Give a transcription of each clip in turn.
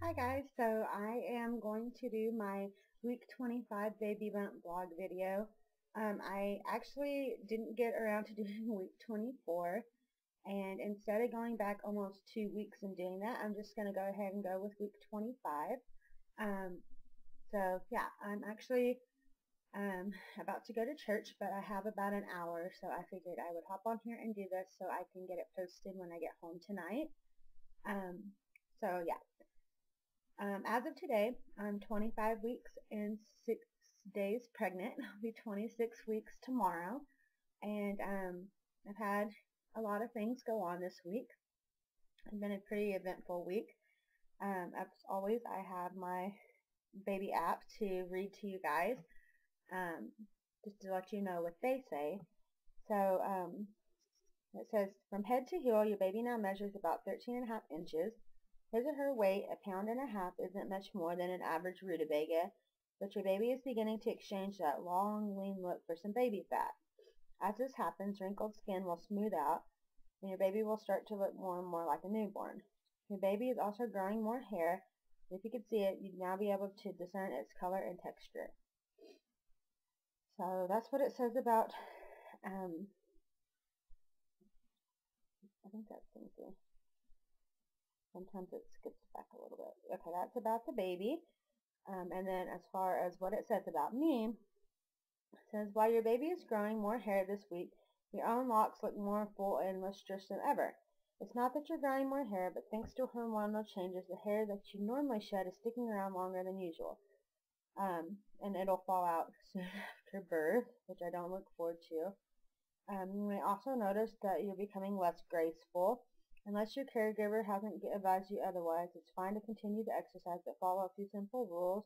Hi guys, so I am going to do my week 25 baby bump vlog video. I actually didn't get around to doing week 24, and instead of going back almost 2 weeks and doing that, I'm just going to go ahead and go with week 25. Um, so yeah, I'm actually about to go to church, but I have about an hour, so I figured I would hop on here and do this so I can get it posted when I get home tonight. So yeah. As of today, I'm 25 weeks and 6 days pregnant. I'll be 26 weeks tomorrow. And I've had a lot of things go on this week. It's been a pretty eventful week. As always, I have my baby app to read to you guys, just to let you know what they say. So it says, from head to heel, your baby now measures about 13.5 inches. His or her weight, 1.5 pounds, isn't much more than an average rutabaga, but your baby is beginning to exchange that long, lean look for some baby fat. As this happens, wrinkled skin will smooth out, and your baby will start to look more and more like a newborn. Your baby is also growing more hair, and if you could see it, you'd now be able to discern its color and texture. So that's what it says about, I think that's Cynthia. Sometimes it skips back a little bit. Okay, that's about the baby. And then as far as what it says about me, it says, while your baby is growing more hair this week, your own locks look more full and lustrous than ever. It's not that you're growing more hair, but thanks to hormonal changes, the hair that you normally shed is sticking around longer than usual. And it'll fall out soon after birth, which I don't look forward to. You may also notice that you're becoming less graceful. Unless your caregiver hasn't advised you otherwise, it's fine to continue to exercise, but follow a few simple rules.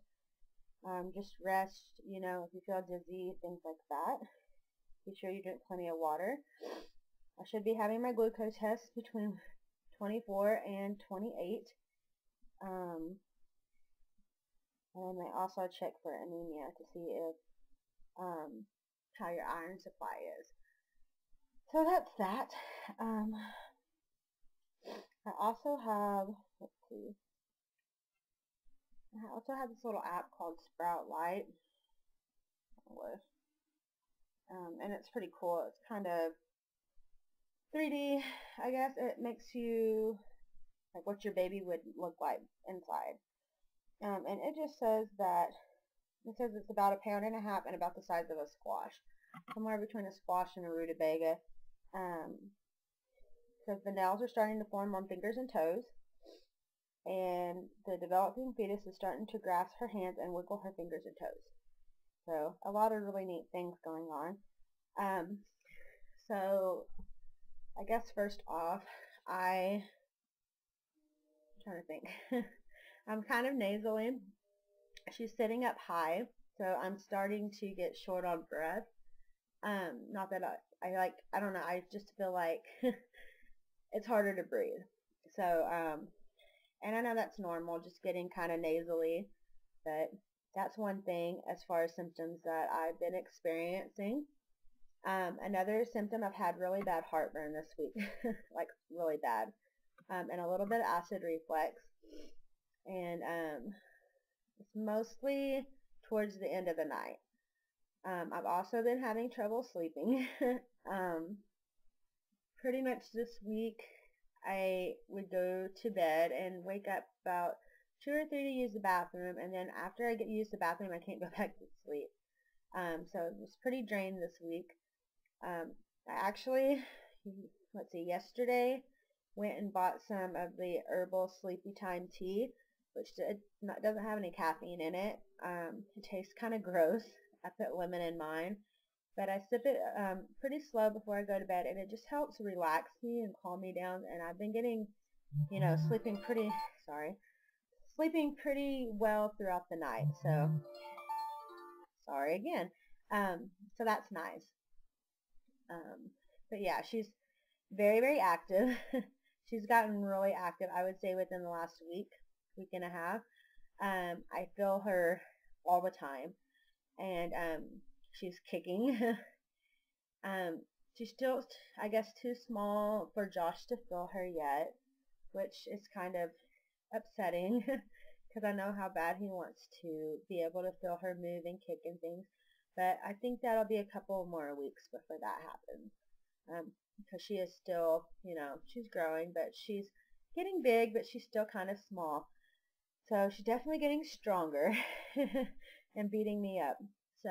Just rest, if you feel dizzy, things like that. Be sure you drink plenty of water. I should be having my glucose test between 24 and 28. And I also check for anemia to see if how your iron supply is. So that's that. I also have, let's see, I also have this little app called Sprout Light. And it's pretty cool. It's kind of 3D, I guess. It makes you, like, what your baby would look like inside. And it just says that, it says it's about 1.5 pounds and about the size of a squash. Somewhere between a squash and a rutabaga. Says the nails are starting to form on fingers and toes. And the developing fetus is starting to grasp her hands and wiggle her fingers and toes. So a lot of really neat things going on. So I guess first off, I'm trying to think. I'm kind of nasally. She's sitting up high, so I'm starting to get short on breath. Not that I don't know, I just feel like it's harder to breathe. So, and I know that's normal, just getting kind of nasally, but that's one thing as far as symptoms that I've been experiencing. Another symptom, I've had really bad heartburn this week, like really bad, and a little bit of acid reflux, and it's mostly towards the end of the night. I've also been having trouble sleeping. Pretty much this week, I would go to bed and wake up about 2 or 3 to use the bathroom, and then after I get used to the bathroom, I can't go back to sleep. So it was pretty drained this week. I actually, let's see, yesterday went and bought some of the herbal sleepy time tea, which doesn't have any caffeine in it. It tastes kind of gross. I put lemon in mine, but I sip it pretty slow before I go to bed, and it just helps relax me and calm me down. And I've been getting, sleeping pretty well throughout the night. So, sorry again. So that's nice. But yeah, she's very, very active. She's gotten really active, I would say, within the last week and a half. I feel her all the time, and she's kicking. She's still, I guess, too small for Josh to feel her yet, which is kind of upsetting because I know how bad he wants to be able to feel her move and kick and things. But I think that'll be a couple more weeks before that happens. Because she is still, she's growing, but she's getting big, but she's still kind of small. So she's definitely getting stronger and beating me up. So,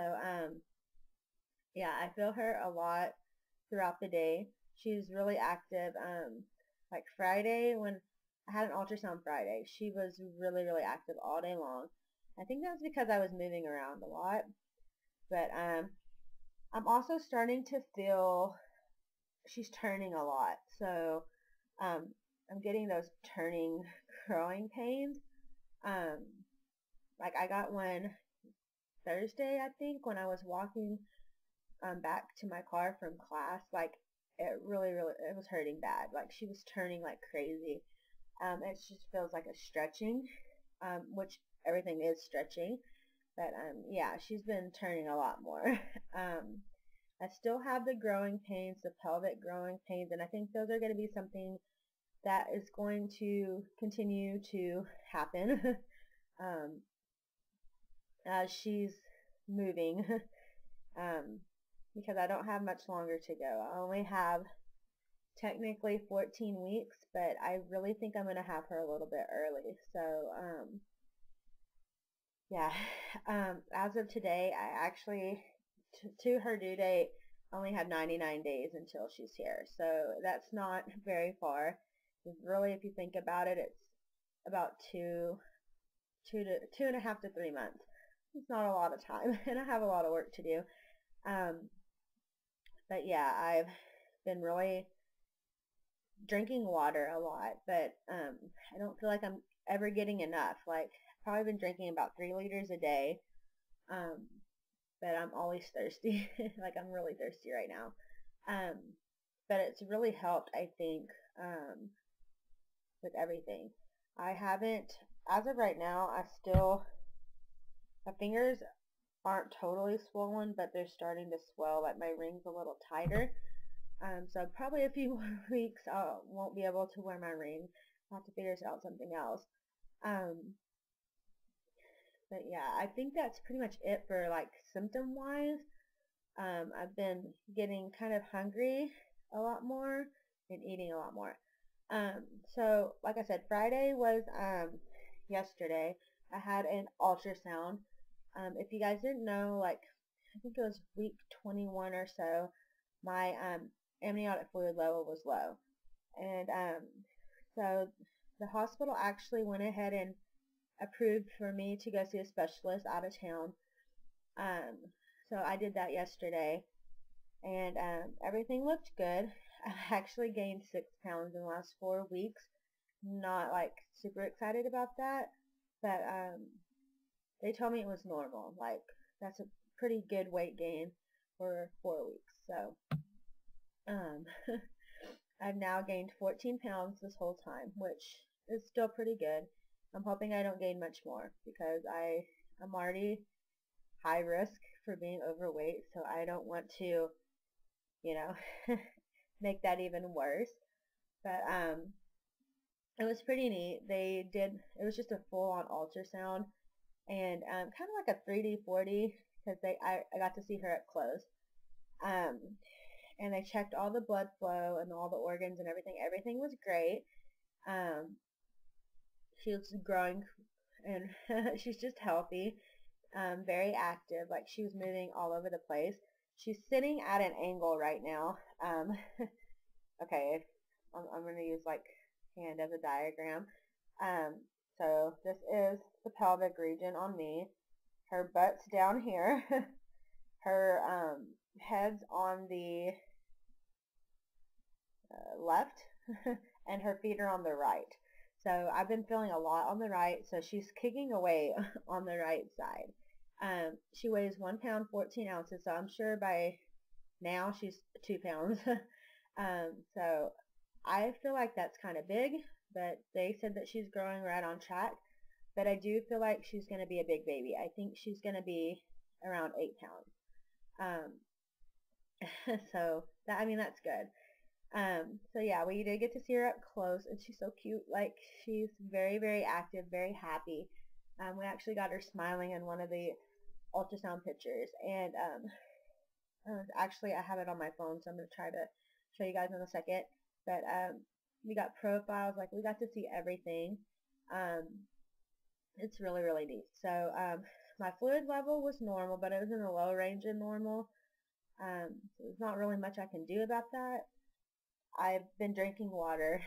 yeah, I feel her a lot throughout the day. She's really active. Like Friday, when I had an ultrasound Friday, she was really, really active all day long. I think that was because I was moving around a lot. But I'm also starting to feel she's turning a lot. So I'm getting those turning growing pains. Like I got one Thursday, I think, when I was walking back to my car from class. Like it really, really, it was hurting bad. Like she was turning like crazy. It just feels like a stretching, which everything is stretching. But yeah, she's been turning a lot more. I still have the growing pains, the pelvic growing pains, and I think those are going to be something that is going to continue to happen as she's moving because I don't have much longer to go. I only have technically 14 weeks, but I really think I'm going to have her a little bit early. So, yeah, as of today, I actually, to her due date, only have 99 days until she's here. So that's not very far. Really, if you think about it, it's about two and a half to 3 months. It's not a lot of time, and I have a lot of work to do. But yeah, I've been really drinking water a lot, but I don't feel like I'm ever getting enough. Like, I've probably been drinking about 3 liters a day, but I'm always thirsty. Like, I'm really thirsty right now. But it's really helped, I think, with everything. I haven't, as of right now, my fingers aren't totally swollen, but they're starting to swell. Like my ring's a little tighter. So probably a few more weeks I won't be able to wear my ring. I'll have to figure out something else. But yeah, I think that's pretty much it for like symptom wise. I've been getting kind of hungry a lot more and eating a lot more. So like I said, Friday was yesterday. I had an ultrasound. If you guys didn't know, like I think it was week 21 or so, my amniotic fluid level was low, and so the hospital actually went ahead and approved for me to go see a specialist out of town. Um, so I did that yesterday, and everything looked good. I actually gained 6 pounds in the last 4 weeks. Not like super excited about that, but they told me it was normal. Like that's a pretty good weight gain for 4 weeks. So I've now gained 14 pounds this whole time, which is still pretty good. I'm hoping I don't gain much more because I'm already high risk for being overweight, so I don't want to, you know, make that even worse. But it was pretty neat. It was just a full-on ultrasound and kind of like a 3D, 4D because I got to see her up close. And they checked all the blood flow and all the organs and everything. Everything was great. She was growing and she's just healthy, very active. Like she was moving all over the place. She's sitting at an angle right now. Okay, I'm going to use like hand as a diagram. So this is the pelvic region on me. Her butt's down here. Her head's on the left and her feet are on the right. So I've been feeling a lot on the right, so she's kicking away on the right side. She weighs 1 pound 14 ounces, so I'm sure by now she's 2 pounds. So I feel like that's kind of big, but they said that she's growing right on track. But I do feel like she's going to be a big baby. I think she's going to be around 8 pounds. So that, I mean, that's good. So yeah, we did get to see her up close, and she's so cute. Like she's very, very active, very happy. We actually got her smiling in one of the ultrasound pictures, and actually I have it on my phone, so I'm going to try to show you guys in a second. But we got profiles, like we got to see everything. It's really, really neat. So my fluid level was normal, but it was in the low range of normal. So there's not really much I can do about that. I've been drinking water,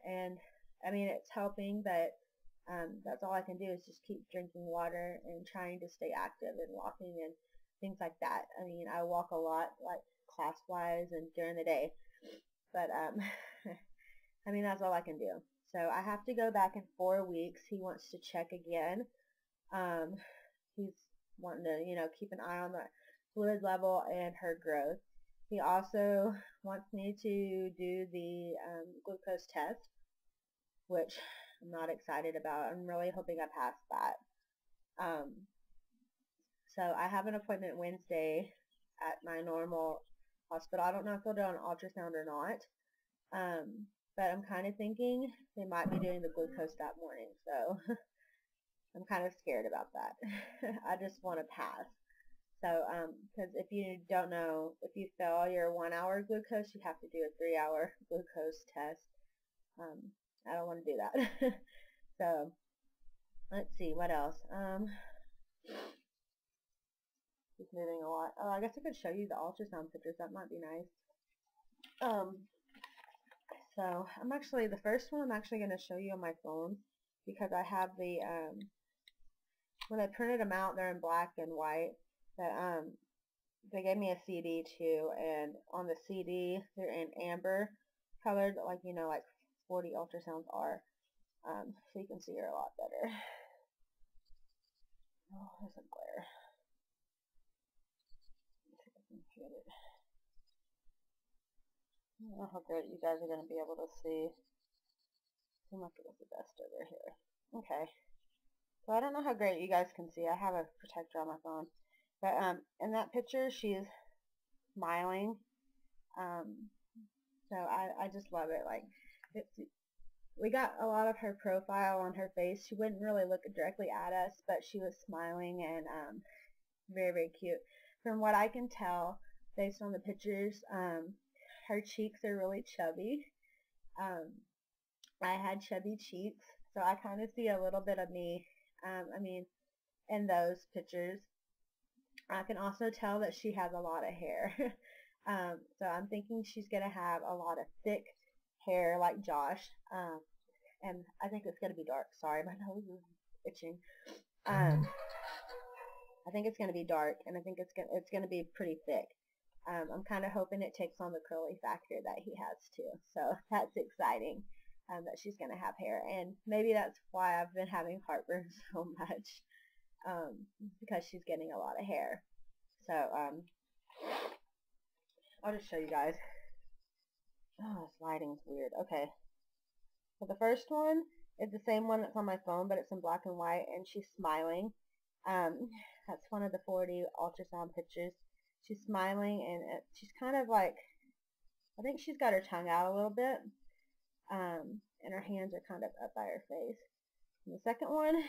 and I mean it's helping, but that's all I can do is just keep drinking water and trying to stay active and walking and things like that. I mean, I walk a lot, like class-wise and during the day, but I mean that's all I can do. So I have to go back in 4 weeks. He wants to check again. He's wanting to, keep an eye on the fluid level and her growth. He also wants me to do the glucose test, which I'm not excited about. I'm really hoping I pass that. So I have an appointment Wednesday at my normal hospital. I don't know if they'll do an ultrasound or not, but I'm kind of thinking they might be doing the glucose that morning, so I'm kind of scared about that. I just want to pass. So, because if you don't know, if you fail your 1 hour glucose, you have to do a 3 hour glucose test. I don't want to do that. So, let's see, what else? Just moving a lot. Oh, I guess I could show you the ultrasound pictures. That might be nice. So, the first one I'm actually going to show you on my phone because I have the, when I printed them out, they're in black and white. But, they gave me a CD too, and on the CD, they're in amber colored, like, like 40 ultrasounds are. So you can see her a lot better. Oh, there's a glare. Let's see if I can get it. I don't know how great you guys are going to be able to see. Seems like it was the best over here. Okay. So I don't know how great you guys can see. I have a protector on my phone. But in that picture, she's smiling. So I just love it. Like, we got a lot of her profile on her face. She wouldn't really look directly at us, but she was smiling and very, very cute. From what I can tell, based on the pictures, her cheeks are really chubby. I had chubby cheeks, so I kind of see a little bit of me, I mean, in those pictures. I can also tell that she has a lot of hair. So I'm thinking she's going to have a lot of thick hair like Josh. And I think it's going to be dark. Sorry, my nose is itching. I think it's going to be dark, and I think it's going to be pretty thick. I'm kind of hoping it takes on the curly factor that he has too. So that's exciting, that she's going to have hair. And maybe that's why I've been having heartburn so much, because she's getting a lot of hair. So I'll just show you guys. Oh, this lighting's weird. Okay. So the first one is the same one that's on my phone, but it's in black and white, and she's smiling. That's one of the 40 ultrasound pictures. She's smiling, and she's kind of like, I think she's got her tongue out a little bit, and her hands are kind of up by her face. And the second one,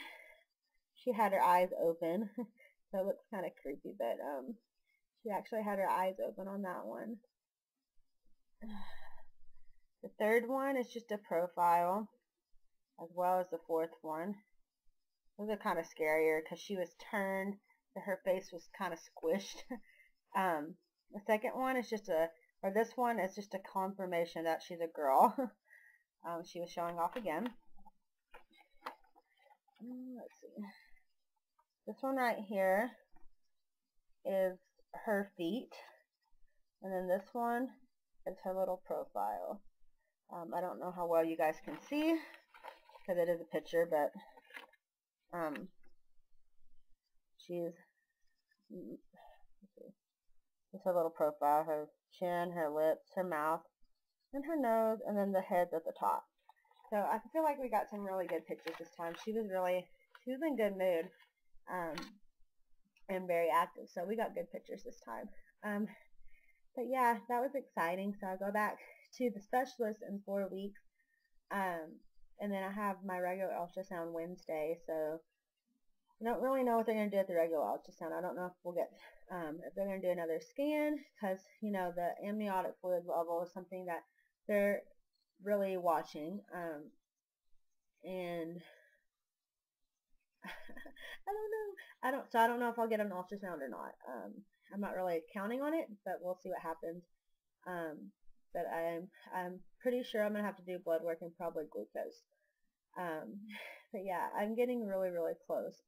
she had her eyes open, so it looks kind of creepy, but she actually had her eyes open on that one. The third one is just a profile, as well as the fourth one. Those are kind of scarier because she was turned, her face was kind of squished. The second one is just this one is just a confirmation that she's a girl. She was showing off again. Let's see. This one right here is her feet, and then this one is her little profile. I don't know how well you guys can see because it is a picture, but she's, it's her little profile, her chin, her lips, her mouth, and her nose, and then the head's at the top. So I feel like we got some really good pictures this time. She was in good mood, and very active, so we got good pictures this time. But yeah, that was exciting. So I'll go back to the specialist in 4 weeks, and then I have my regular ultrasound Wednesday, so I don't really know what they're going to do at the regular ultrasound. I don't know if we'll get, if they're going to do another scan, because, you know, the amniotic fluid level is something that they're really watching. And I don't know. So I don't know if I'll get an ultrasound or not. I'm not really counting on it, but we'll see what happens. But I'm pretty sure I'm going to have to do blood work and probably glucose. But yeah, I'm getting really, really close.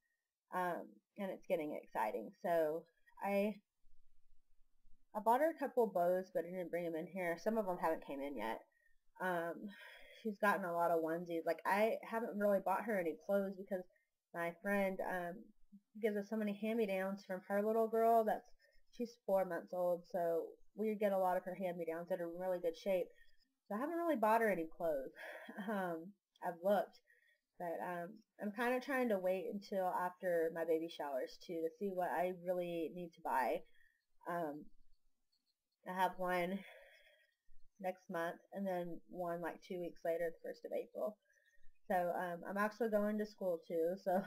And it's getting exciting. So I bought her a couple bows, but I didn't bring them in here. Some of them haven't came in yet. She's gotten a lot of onesies. Like, I haven't really bought her any clothes because my friend gives us so many hand-me-downs from her little girl. She's 4 months old, so we get a lot of her hand-me-downs that are in really good shape. So I haven't really bought her any clothes. I've looked, but I'm kind of trying to wait until after my baby showers too to see what I really need to buy. I have one next month and then one like 2 weeks later, the 1st of April. So I'm actually going to school too, so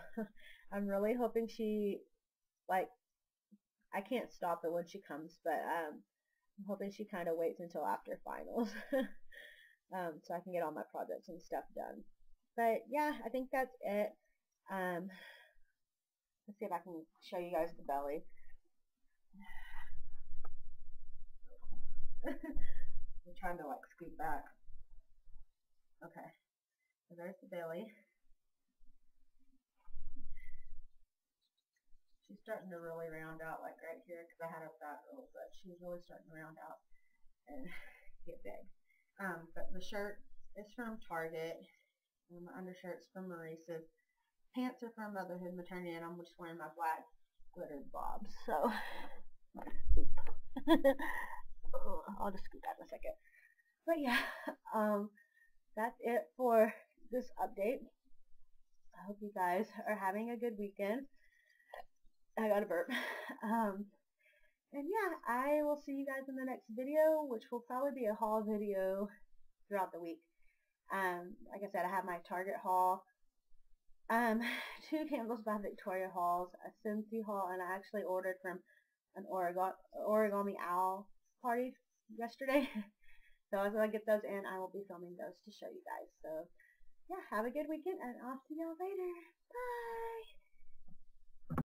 I'm really hoping she, like, I can't stop it when she comes, but I'm hoping she kind of waits until after finals so I can get all my projects and stuff done. But yeah, I think that's it. Let's see if I can show you guys the belly. I'm trying to like scoot back. Okay, so there's the belly. She's starting to really round out, like right here, because I had her fat roll, but she's really starting to round out and get big. But the shirt is from Target, and the undershirt's from Maurice's. Pants are from Motherhood Maternity, and I'm just wearing my black glittered bobs. So I'll just scoot back in a second. But yeah, that's it for this update. I hope you guys are having a good weekend. I got a burp. And yeah, I will see you guys in the next video, which will probably be a haul video throughout the week. Like I said, I have my Target haul, 2 Candles by Victoria hauls, a Scentsy haul, and I actually ordered from an Origami Owl party yesterday. So as I get those in, I will be filming those to show you guys. So yeah, have a good weekend, and I'll see y'all later. Bye!